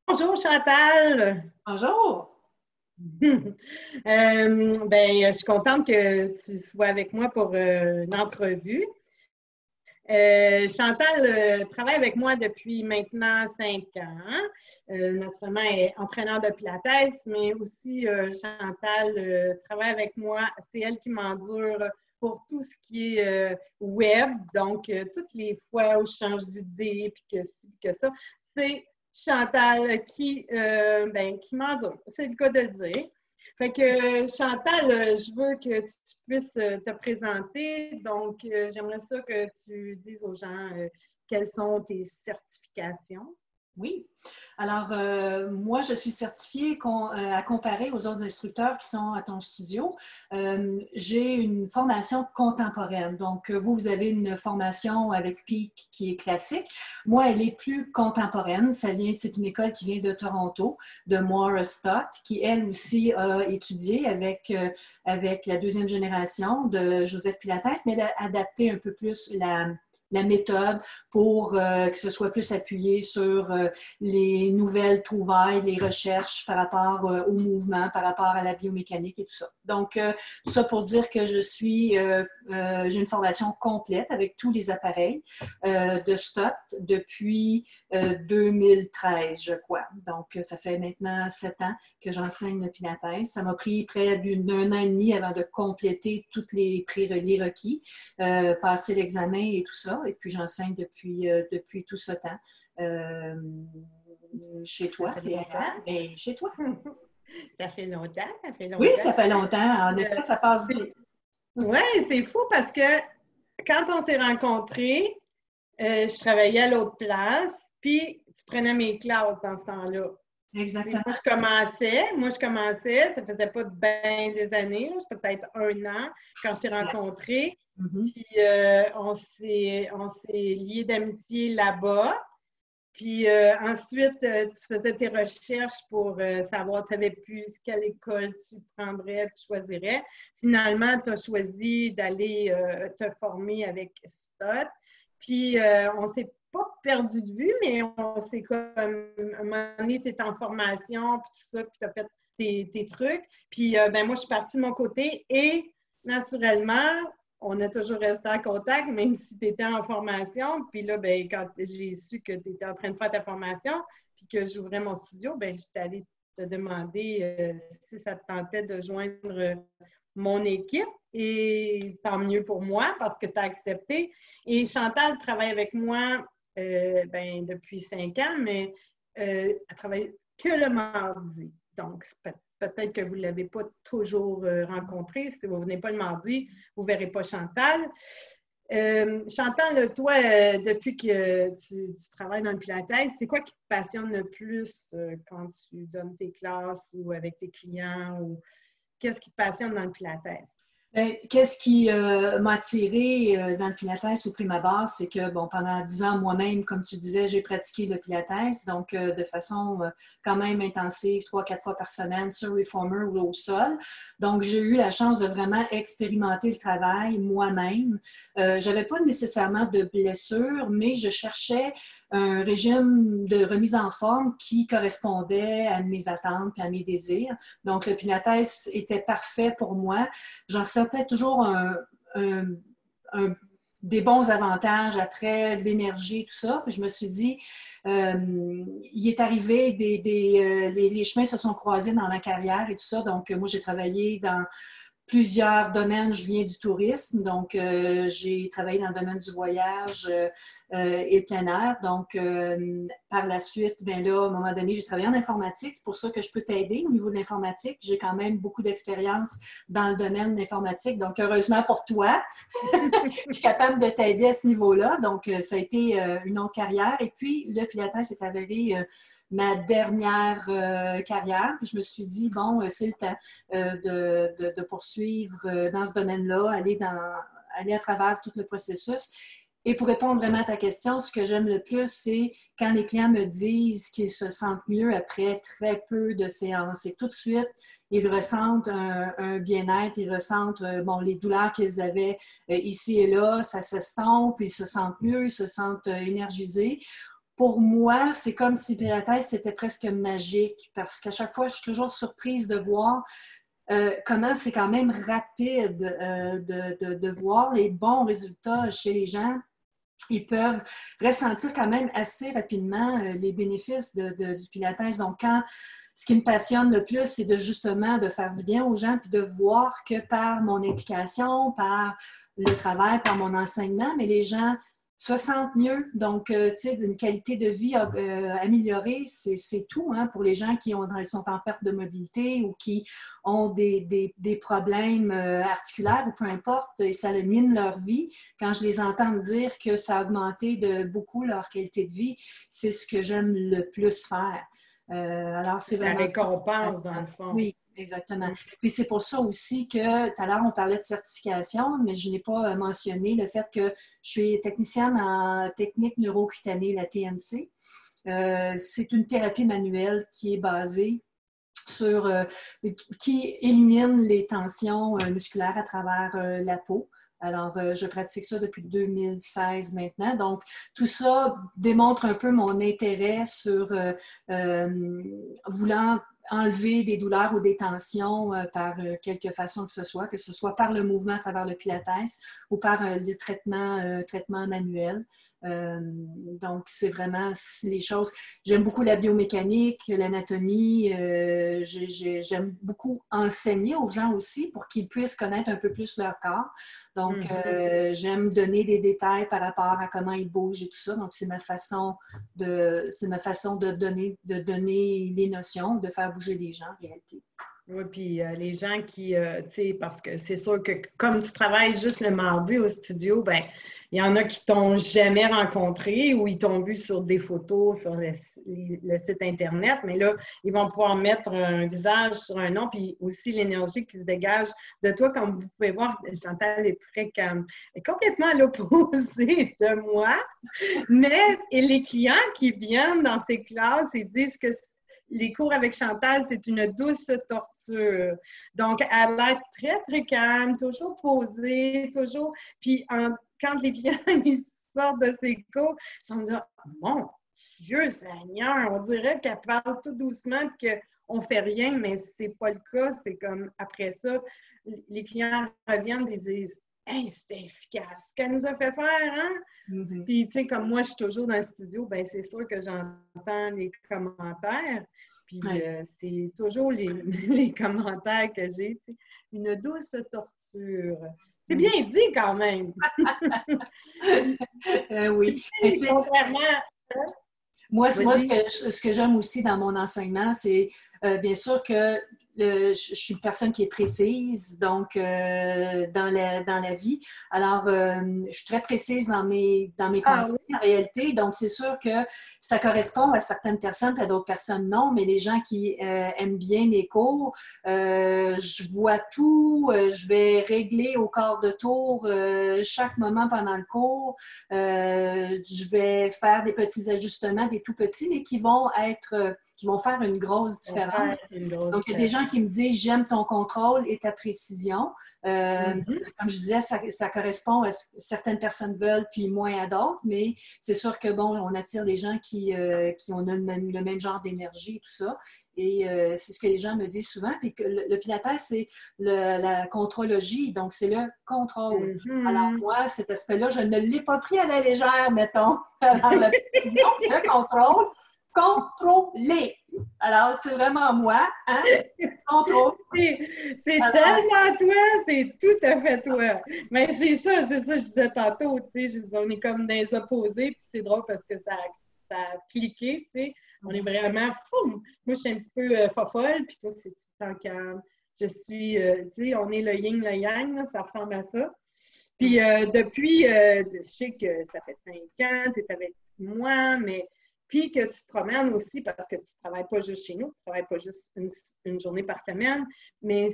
Bonjour Chantal. Bonjour. Je suis contente que tu sois avec moi pour une entrevue. Chantal travaille avec moi depuis maintenant 5 ans. Naturellement, elle est entraîneur de Pilates, mais aussi Chantal travaille avec moi. C'est elle qui m'endure pour tout ce qui est web. Donc, toutes les fois où je change d'idée, puis que ci, que ça, c'est Chantal qui m'endure. C'est le cas de le dire. Fait que Chantal, je veux que tu puisses te présenter. Donc, j'aimerais ça que tu dises aux gens quelles sont tes certifications. Oui. Alors, moi, je suis certifiée à comparer aux autres instructeurs qui sont à ton studio. J'ai une formation contemporaine. Donc, vous avez une formation avec Peak qui est classique. Moi, elle est plus contemporaine. C'est une école qui vient de Toronto, de Maura Stott, qui, elle aussi, a étudié avec la deuxième génération de Joseph Pilates, mais elle a adapté un peu plus la méthode pour que ce soit plus appuyé sur les nouvelles trouvailles, les recherches par rapport au mouvement, par rapport à la biomécanique et tout ça. Donc, tout ça pour dire que j'ai une formation complète avec tous les appareils de Stott depuis 2013, je crois. Donc, ça fait maintenant 7 ans que j'enseigne le Pilates. Ça m'a pris près d'un an et demi avant de compléter tous les prérequis requis, passer l'examen et tout ça. Et puis, j'enseigne depuis tout ce temps. Chez toi, mais chez toi. Ça fait longtemps, ça fait longtemps. Oui, ça fait longtemps. En effet, ça passe vite. Oui, c'est fou parce que quand on s'est rencontrés, je travaillais à l'autre place, puis tu prenais mes classes dans ce temps-là. Exactement. Moi, je commençais, ça faisait pas bien des années, peut-être 1 an quand je t'ai rencontré. Puis on s'est liés d'amitié là-bas. Puis ensuite, tu faisais tes recherches pour savoir, tu savais plus quelle école tu prendrais, tu choisirais. Finalement, tu as choisi d'aller te former avec Stott. Puis on ne s'est pas perdu de vue, mais on s'est comme, à un moment donné, tu étais en formation, puis tout ça, puis tu as fait tes trucs. Puis moi, je suis partie de mon côté et naturellement, on a toujours resté en contact, même si tu étais en formation. Puis là, quand j'ai su que tu étais en train de faire ta formation, puis que j'ouvrais mon studio, j'étais allée te demander si ça te tentait de joindre mon équipe. Et tant mieux pour moi parce que tu as accepté. Et Chantal travaille avec moi depuis 5 ans, mais elle travaille que le mardi. Donc, peut-être que vous ne l'avez pas toujours rencontré. Si vous ne venez pas le mardi, vous ne verrez pas Chantal. Chantal, toi, depuis que tu travailles dans le Pilates, c'est quoi qui te passionne le plus quand tu donnes tes classes ou avec tes clients? Ou qu'est-ce qui te passionne dans le Pilates? Qu'est-ce qui m'a attirée dans le Pilates au prime abord, c'est que, pendant 10 ans, moi-même, comme tu disais, j'ai pratiqué le Pilates, donc de façon quand même intensive, 3-4 fois par semaine, sur Reformer ou au sol. Donc, j'ai eu la chance de vraiment expérimenter le travail moi-même. J'avais pas nécessairement de blessures, mais je cherchais un régime de remise en forme qui correspondait à mes attentes et à mes désirs. Donc, le Pilates était parfait pour moi. J'en ressentais toujours des bons avantages après, de l'énergie, tout ça. Puis je me suis dit, il est arrivé, les chemins se sont croisés dans ma carrière et tout ça. Donc, moi, j'ai travaillé dans plusieurs domaines. Je viens du tourisme, donc j'ai travaillé dans le domaine du voyage et le plein air. Donc, par la suite, là, à un moment donné, j'ai travaillé en informatique. C'est pour ça que je peux t'aider au niveau de l'informatique. J'ai quand même beaucoup d'expérience dans le domaine de l'informatique. Donc, heureusement pour toi, je suis capable de t'aider à ce niveau-là. Donc, ça a été une autre carrière. Et puis, le Pilates s'est avéré ma dernière carrière. Puis je me suis dit, c'est le temps de poursuivre dans ce domaine-là, aller à travers tout le processus. Et pour répondre vraiment à ta question, ce que j'aime le plus, c'est quand les clients me disent qu'ils se sentent mieux après très peu de séances. Et tout de suite, ils ressentent un bien-être, ils ressentent les douleurs qu'ils avaient ici et là, ça s'estompe, ils se sentent mieux, ils se sentent énergisés. pour moi, c'est comme si Pilates, c'était presque magique parce qu'à chaque fois, je suis toujours surprise de voir comment c'est quand même rapide de voir les bons résultats chez les gens. Ils peuvent ressentir quand même assez rapidement les bénéfices du Pilates. Donc, ce qui me passionne le plus, c'est justement de faire du bien aux gens puis de voir que par mon implication, par le travail, par mon enseignement, mais les gens se sentent mieux. Donc, tu sais, une qualité de vie améliorée, c'est tout hein, pour les gens qui sont en perte de mobilité ou qui ont des problèmes articulaires ou peu importe, et ça mine leur vie. Quand je les entends me dire que ça a augmenté de beaucoup leur qualité de vie, c'est ce que j'aime le plus faire. Alors, c'est La vraiment... récompense, dans le fond. Oui, exactement. Puis c'est pour ça aussi que tout à l'heure, on parlait de certification, mais je n'ai pas mentionné le fait que je suis technicienne en technique neurocutanée, la TNC. C'est une thérapie manuelle qui est basée sur, qui élimine les tensions musculaires à travers la peau. Alors, je pratique ça depuis 2016 maintenant. Donc, tout ça démontre un peu mon intérêt sur voulant enlever des douleurs ou des tensions par quelque façon que ce soit par le mouvement à travers le Pilates ou par le traitement manuel. Donc, c'est vraiment les choses. J'aime beaucoup la biomécanique, l'anatomie. J'aime beaucoup enseigner aux gens aussi pour qu'ils puissent connaître un peu plus leur corps. Donc, j'aime donner des détails par rapport à comment ils bougent et tout ça. Donc, c'est ma façon de donner les notions, de faire bouger les gens en réalité. Oui, puis les gens qui, tu sais, parce que c'est sûr que comme tu travailles juste le mardi au studio, ben il y en a qui t'ont jamais rencontré ou ils t'ont vu sur des photos sur le site Internet, mais là, ils vont pouvoir mettre un visage sur un nom, puis aussi l'énergie qui se dégage de toi, comme vous pouvez voir, Chantal est complètement à l'opposé de moi, mais et les clients qui viennent dans ces classes, ils disent que les cours avec Chantal, c'est une douce torture. Donc, elle a l'air très, très calme, toujours posée, toujours. Puis, quand les clients ils sortent de ces cours, ils sont là, mon Dieu Seigneur, on dirait qu'elle parle tout doucement et qu'on ne fait rien, mais ce n'est pas le cas. C'est comme, après ça, les clients reviennent et disent, hey, c'était efficace. Ce qu'elle nous a fait faire, hein? Mm-hmm. Puis, tu sais, comme moi, je suis toujours dans le studio, bien, c'est sûr que j'entends les commentaires. Puis, c'est toujours les commentaires que j'ai. Une douce torture. C'est bien dit quand même. Oui. Contrairement à... Moi, ce que j'aime aussi dans mon enseignement, c'est bien sûr que je suis une personne qui est précise, donc dans la vie. Alors, je suis très précise dans mes conseils en réalité. Donc, c'est sûr que ça correspond à certaines personnes, puis à d'autres personnes non, mais les gens qui aiment bien mes cours, je vois tout, je vais régler au quart de tour chaque moment pendant le cours. Je vais faire des petits ajustements, des tout petits, mais qui vont faire une grosse différence. Donc, il y a des gens qui me disent « J'aime ton contrôle et ta précision. » Comme je disais, ça correspond à ce que certaines personnes veulent, puis moins à d'autres, mais c'est sûr que, bon, on attire des gens qui ont le même genre d'énergie et tout ça. Et c'est ce que les gens me disent souvent. Puis que le Pilates, c'est la contrôlologie, donc c'est le contrôle. Alors moi, cet aspect-là, je ne l'ai pas pris à la légère, mettons. Alors la précision, le contrôle, contrôler. Alors, c'est vraiment moi, hein? Contrôle. C'est tellement toi, c'est tout à fait toi. Mais c'est ça, je disais tantôt, tu sais, on est comme dans les opposés, puis c'est drôle parce que ça a cliqué, tu sais. On est vraiment fou. Moi, je suis un petit peu fofolle, puis toi, c'est tout le temps calme. Je suis, tu sais, on est le yin, le yang, là, ça ressemble à ça. Puis depuis, je sais que ça fait 5 ans, tu es avec moi, mais puis que tu te promènes aussi parce que tu ne travailles pas juste chez nous, tu ne travailles pas juste une journée par semaine, mais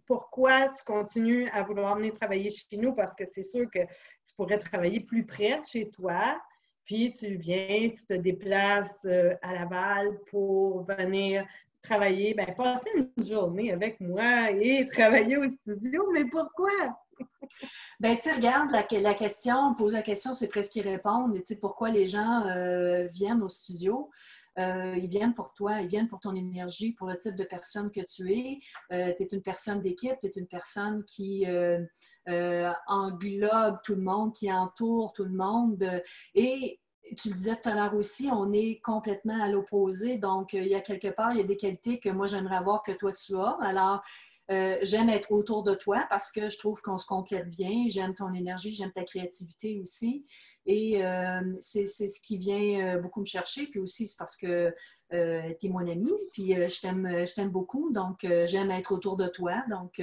pourquoi tu continues à vouloir venir travailler chez nous? Parce que c'est sûr que tu pourrais travailler plus près de chez toi, puis tu viens, tu te déplaces à Laval pour venir travailler, bien, passer une journée avec moi et travailler au studio, mais pourquoi? Ben, tu sais, regarde, la question, poser la question, c'est presque y répondre. Tu sais, pourquoi les gens viennent au studio? Ils viennent pour toi, ils viennent pour ton énergie, pour le type de personne que tu es. Tu es une personne d'équipe, tu es une personne qui englobe tout le monde, qui entoure tout le monde. Et tu le disais tout à l'heure aussi, on est complètement à l'opposé. Donc, il y a quelque part, il y a des qualités que moi, j'aimerais avoir que toi, tu as. Alors, j'aime être autour de toi parce que je trouve qu'on se complète bien. J'aime ton énergie, j'aime ta créativité aussi. Et c'est ce qui vient beaucoup me chercher. Puis aussi, c'est parce que tu es mon ami, puis je t'aime beaucoup. Donc, j'aime être autour de toi. Donc,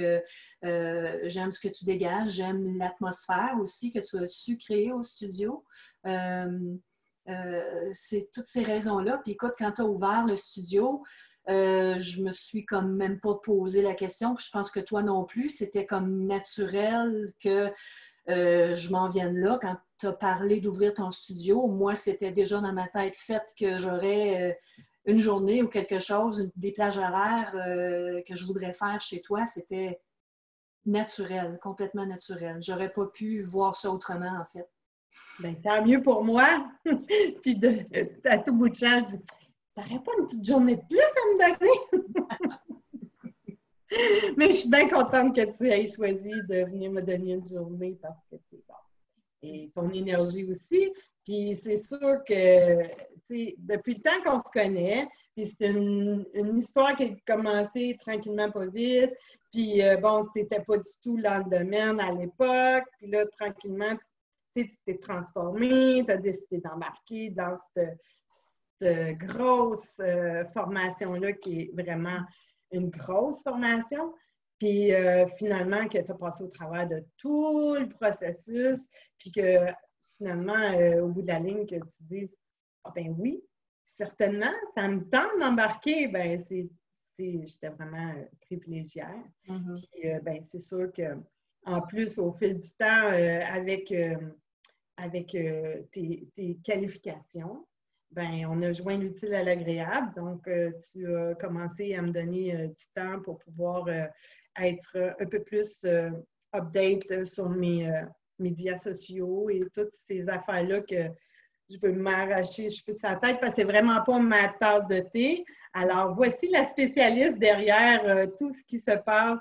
j'aime ce que tu dégages. J'aime l'atmosphère aussi que tu as su créer au studio. C'est toutes ces raisons-là. Puis écoute, quand tu as ouvert le studio, je me suis comme même pas posé la question. Puis je pense que toi non plus. C'était comme naturel que je m'en vienne là. Quand tu as parlé d'ouvrir ton studio, moi, c'était déjà dans ma tête fait que j'aurais une journée ou quelque chose, des plages horaires que je voudrais faire chez toi. C'était naturel, complètement naturel. J'aurais pas pu voir ça autrement, en fait. Bien, tant mieux pour moi. Puis à tout bout de champ, je dis, t'aurais pas une petite journée de plus à me donner? Mais je suis bien contente que tu aies choisi de venir me donner une journée parce que c'est bon. Et ton énergie aussi. Puis c'est sûr que, tu sais, depuis le temps qu'on se connaît, puis c'est une histoire qui a commencé tranquillement, pas vite. Puis bon, tu n'étais pas du tout dans le domaine à l'époque. Puis là, tranquillement, tu t'es transformé, tu as décidé d'embarquer dans cette grosse formation-là qui est vraiment une grosse formation. Puis finalement, que tu as passé au travers de tout le processus, puis que finalement, au bout de la ligne, que tu dises « Ah ben oui, certainement, ça me tente d'embarquer », ben j'étais vraiment privilégiée. Mm-hmm. Puis ben c'est sûr qu'en plus, au fil du temps, avec tes qualifications, ben on a joint l'utile à l'agréable. Donc, tu as commencé à me donner du temps pour pouvoir être un peu plus update sur mes médias sociaux et toutes ces affaires-là que je peux m'arracher les cheveux de sa tête parce que c'est vraiment pas ma tasse de thé. Alors, voici la spécialiste derrière tout ce qui se passe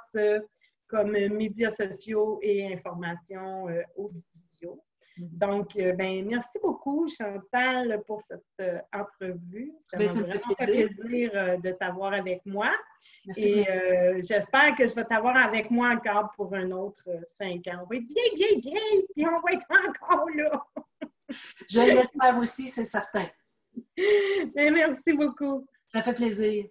comme médias sociaux et informations au studio. Donc, ben, merci beaucoup, Chantal, pour cette entrevue. Ça m'a vraiment fait plaisir de t'avoir avec moi. Merci. Et j'espère que je vais t'avoir avec moi encore pour un autre 5 ans. On va être bien, puis on va être encore là. Je l'espère aussi, c'est certain. Mais merci beaucoup. Ça fait plaisir.